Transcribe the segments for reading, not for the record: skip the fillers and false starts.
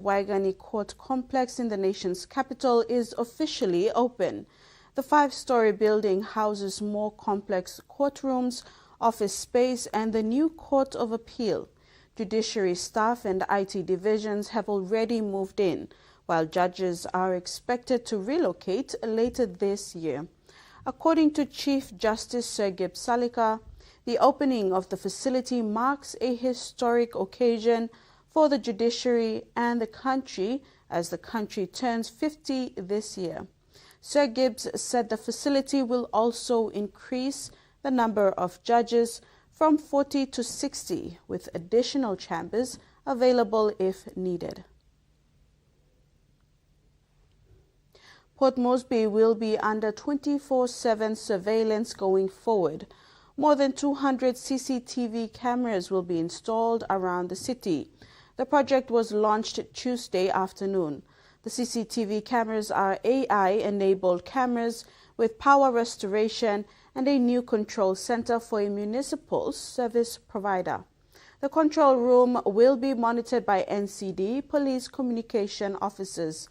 Wagani court complex in the nation's capital is officially open. The 5-story building houses more complex courtrooms, office space, and the new Court of Appeal. Judiciary staff and IT divisions have already moved in, while judges are expected to relocate later this year. According to Chief Justice Sir Gibbs Salika, the opening of the facility marks a historic occasion for the judiciary and the country as the country turns 50 this year. Sir Gibbs said the facility will also increase the number of judges from 40 to 60, with additional chambers available if needed. Port Moresby will be under 24/7 surveillance going forward. More than 200 CCTV cameras will be installed around the city. The project was launched Tuesday afternoon. The CCTV cameras are AI-enabled cameras with power restoration and a new control center for a municipal service provider. The control room will be monitored by NCD police communication officers.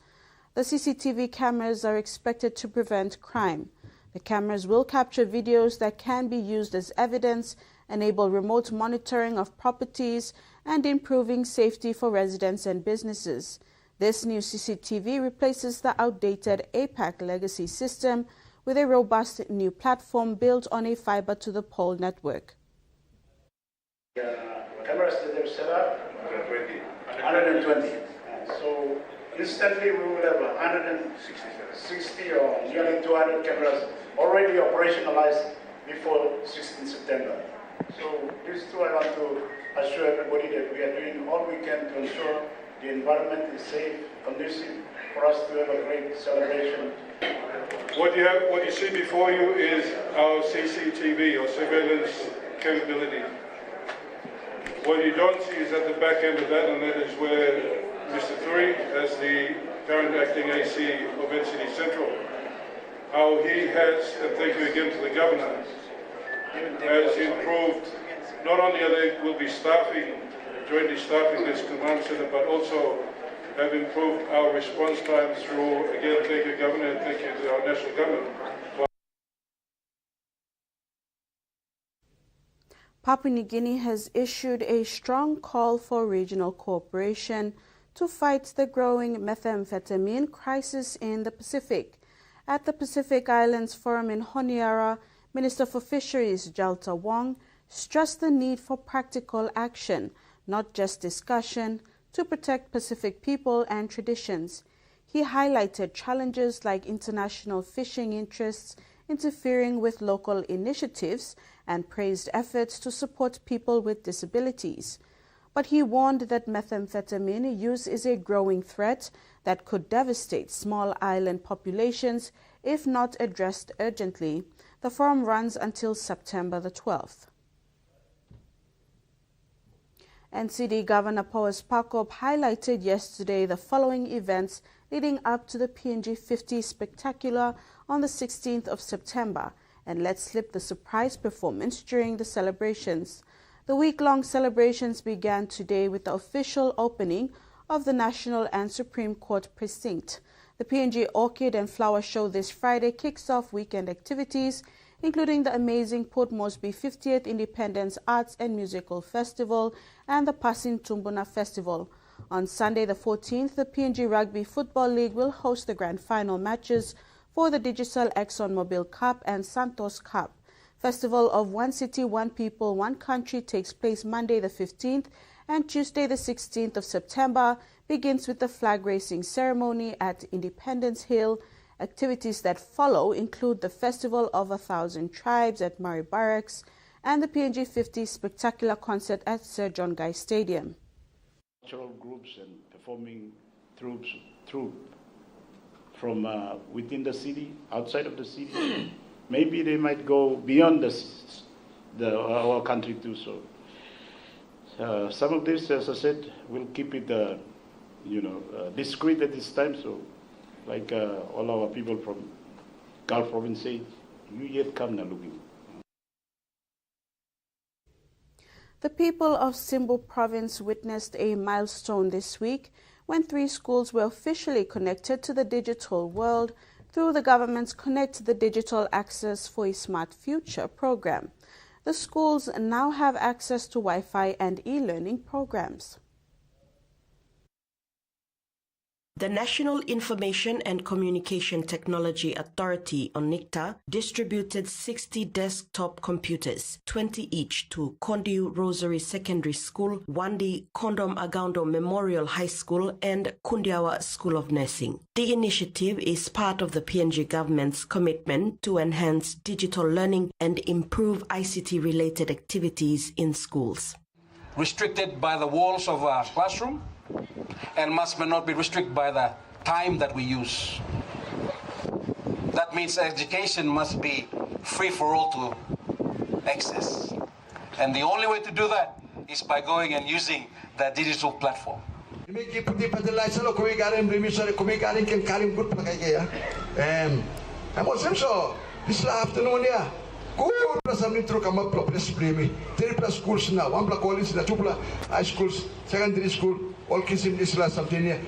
The CCTV cameras are expected to prevent crime. The cameras will capture videos that can be used as evidence, enable remote monitoring of properties, and improving safety for residents and businesses. This new CCTV replaces the outdated pact legacy system with a robust new platform built on a fiber-to-the-pole network. Cameras that they've set up, 120. So instantly we will have 160 or nearly 200 cameras already operationalized before 16 September. So this too, I want to assure everybody that we are doing all we can to ensure the environment is safe, conducive for us to have a great celebration. What you see before you is our CCTV or surveillance capability. What you don't see is at the back end of that, and that is where Mr. Turi, as the current acting AC of NCD Central, how he has, and thank you again to the Governor, has improved. Not only will be jointly staffing this command center, but also have improved our response time through, again, thank you, Governor, and thank you to our national government. Papua New Guinea has issued a strong call for regional cooperation to fight the growing methamphetamine crisis in the Pacific. At the Pacific Islands Forum in Honiara, Minister for Fisheries Jalta Wong stressed the need for practical action, not just discussion, to protect Pacific people and traditions. He highlighted challenges like international fishing interests interfering with local initiatives and praised efforts to support people with disabilities. But he warned that methamphetamine use is a growing threat that could devastate small island populations if not addressed urgently. The forum runs until September the 12th. NCD Governor Powers Pakop highlighted yesterday the following events leading up to the PNG 50 Spectacular on the 16th of September and let slip the surprise performance during the celebrations. The week-long celebrations began today with the official opening of the National and Supreme Court Precinct. The PNG Orchid and Flower Show this Friday kicks off weekend activities, including the amazing Port Moresby 50th Independence Arts and Musical Festival and the Pasin Tumbuna Festival. On Sunday the 14th, the PNG Rugby Football League will host the grand final matches for the Digicel ExxonMobil Cup and Santos Cup. Festival of One City, One People, One Country takes place Monday the 15th and Tuesday the 16th of September begins with the flag raising ceremony at Independence Hill. Activities that follow include the Festival of 1,000 Tribes at Murray Barracks and the PNG 50 Spectacular Concert at Sir John Guy Stadium. Cultural groups and performing troupe from within the city, outside of the city. Maybe they might go beyond our country too. So some of this, as I said, we'll keep it discreet at this time. So like all our people from Gulf province say, you yet come now looking. The people of Simbu province witnessed a milestone this week when 3 schools were officially connected to the digital world through the government's Connect the Digital Access for a Smart Future program. The schools now have access to Wi-Fi and e-learning programs. The National Information and Communication Technology Authority, ONICTA, distributed 60 desktop computers, 20 each, to Kondiu Rosary Secondary School, Wandi Kondom Agaundo Memorial High School, and Kundiawa School of Nursing. The initiative is part of the PNG government's commitment to enhance digital learning and improve ICT-related activities in schools. Restricted by the walls of our classroom, and may not be restricted by the time that we use. That means education must be free for all to access. And the only way to do that is by going and using the digital platform. This afternoon, schools now, 1 college, 2 high schools, secondary school, all kids in Isla Saltania.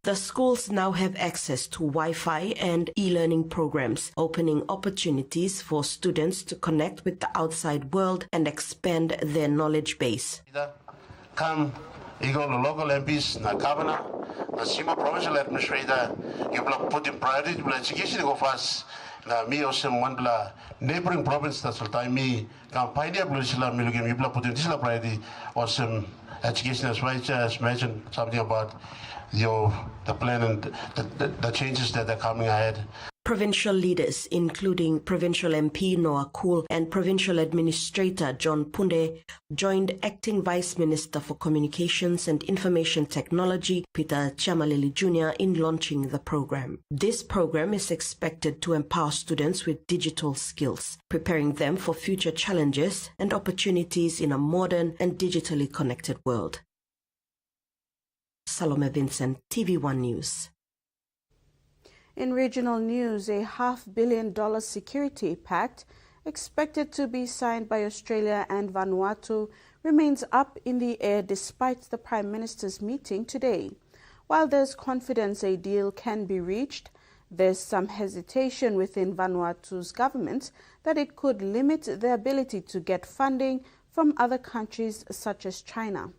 The schools now have access to Wi-Fi and e-learning programs, opening opportunities for students to connect with the outside world and expand their knowledge base. Come, you go to local MPs, na governor, na Sima provincial administrator, you put in priority education go fast. Me also one neighboring province that's what I me campaign blue sila milugim you put in this priority awesome education as well as mentioned something about the plan and the changes that are coming ahead. Provincial leaders, including Provincial MP Noah Cool and Provincial Administrator John Punde, joined Acting Vice Minister for Communications and Information Technology Peter Chiamalili Jr. in launching the program. This program is expected to empower students with digital skills, preparing them for future challenges and opportunities in a modern and digitally connected world. Salome Vincent, TVWAN News. In regional news, a $500 million security pact expected to be signed by Australia and Vanuatu remains up in the air despite the Prime Minister's meeting today. While there's confidence a deal can be reached, there's some hesitation within Vanuatu's government that it could limit their ability to get funding from other countries such as China.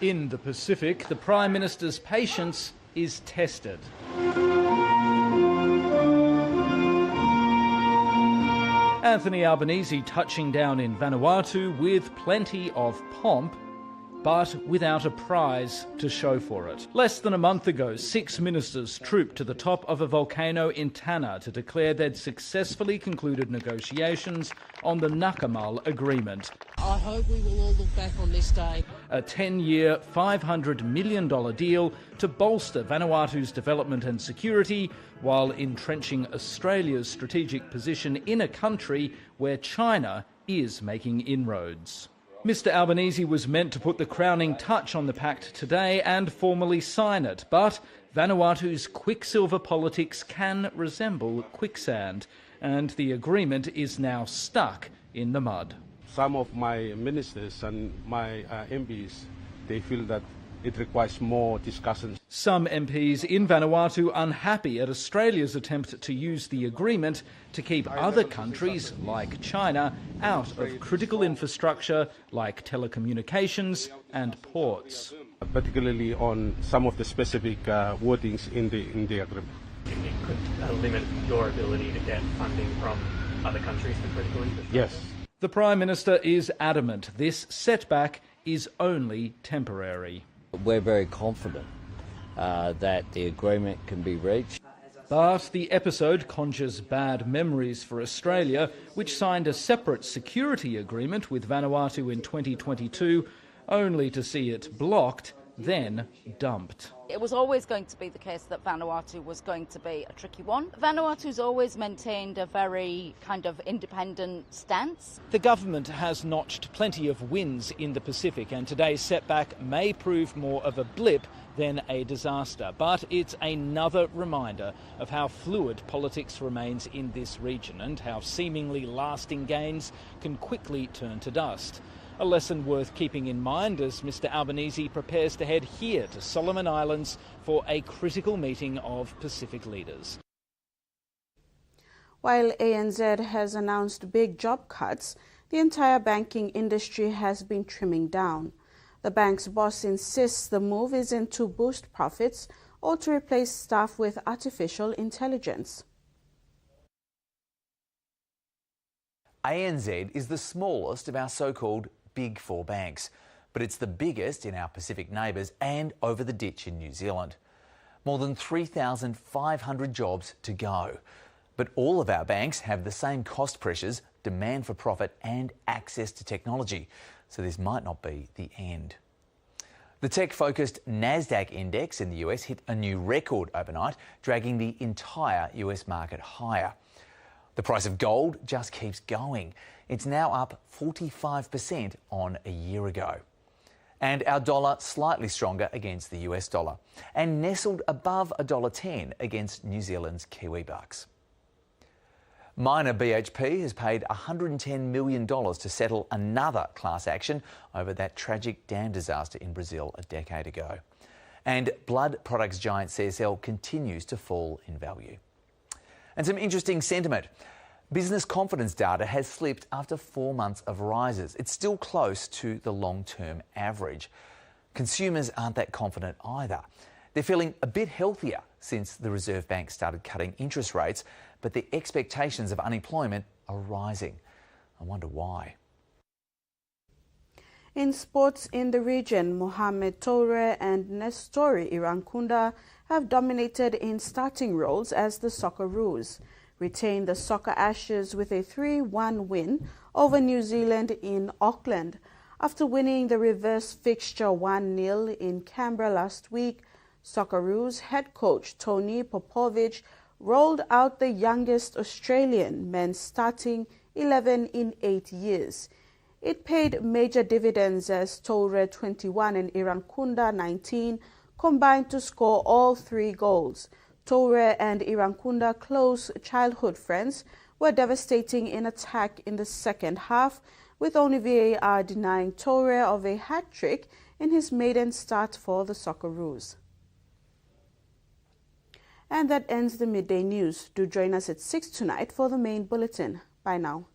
In the Pacific, the Prime Minister's patience is tested. Anthony Albanese touching down in Vanuatu with plenty of pomp, but without a prize to show for it. Less than a month ago, 6 ministers trooped to the top of a volcano in Tanna to declare they'd successfully concluded negotiations on the Nakamal Agreement. I hope we will all look back on this day. A 10-year, $500 million deal to bolster Vanuatu's development and security while entrenching Australia's strategic position in a country where China is making inroads. Mr Albanese was meant to put the crowning touch on the pact today and formally sign it, but Vanuatu's quicksilver politics can resemble quicksand, and the agreement is now stuck in the mud. Some of my ministers and my MPs, they feel that it requires more discussions. Some MPs in Vanuatu unhappy at Australia's attempt to use the agreement to keep other countries, like China, out of critical infrastructure like telecommunications and ports. Particularly on some of the specific wordings in the agreement. It could limit your ability to get funding from other countries for critical infrastructure? Yes. The Prime Minister is adamant this setback is only temporary. We're very confident that the agreement can be reached. But the episode conjures bad memories for Australia, which signed a separate security agreement with Vanuatu in 2022, only to see it blocked, then dumped. It was always going to be the case that Vanuatu was going to be a tricky one. Vanuatu's always maintained a very kind of independent stance. The government has notched plenty of wins in the Pacific, and today's setback may prove more of a blip than a disaster. But it's another reminder of how fluid politics remains in this region and how seemingly lasting gains can quickly turn to dust. A lesson worth keeping in mind as Mr Albanese prepares to head here to Solomon Islands for a critical meeting of Pacific leaders. While ANZ has announced big job cuts, the entire banking industry has been trimming down. The bank's boss insists the move isn't to boost profits or to replace staff with artificial intelligence. ANZ is the smallest of our so-called Big Four banks, but it's the biggest in our Pacific neighbours and over the ditch in New Zealand. More than 3,500 jobs to go. But all of our banks have the same cost pressures, demand for profit and access to technology, so this might not be the end. The tech-focused NASDAQ index in the US hit a new record overnight, dragging the entire US market higher. The price of gold just keeps going. It's now up 45% on a year ago. And our dollar slightly stronger against the US dollar and nestled above $1.10 against New Zealand's Kiwi bucks. Miner BHP has paid $110 million to settle another class action over that tragic dam disaster in Brazil a decade ago. And blood products giant CSL continues to fall in value. And some interesting sentiment. Business confidence data has slipped after 4 months of rises. It's still close to the long-term average. Consumers aren't that confident either. They're feeling a bit healthier since the Reserve Bank started cutting interest rates, but the expectations of unemployment are rising. I wonder why. In sports in the region, Mohamed Toure and Nestori Irankunda have dominated in starting roles as the Socceroos retained the Soccer Ashes with a 3-1 win over New Zealand in Auckland. After winning the reverse fixture 1-0 in Canberra last week, Socceroos head coach Tony Popovich rolled out the youngest Australian men's starting 11 in 8 years. It paid major dividends as Toure 21 and Irankunda 19 combined to score all 3 goals. Toure and Irankunda, close childhood friends, were devastating in attack in the second half, with only VAR denying Toure of a hat-trick in his maiden start for the Socceroos. And that ends the midday news. Do join us at 6 tonight for the main bulletin. Bye now.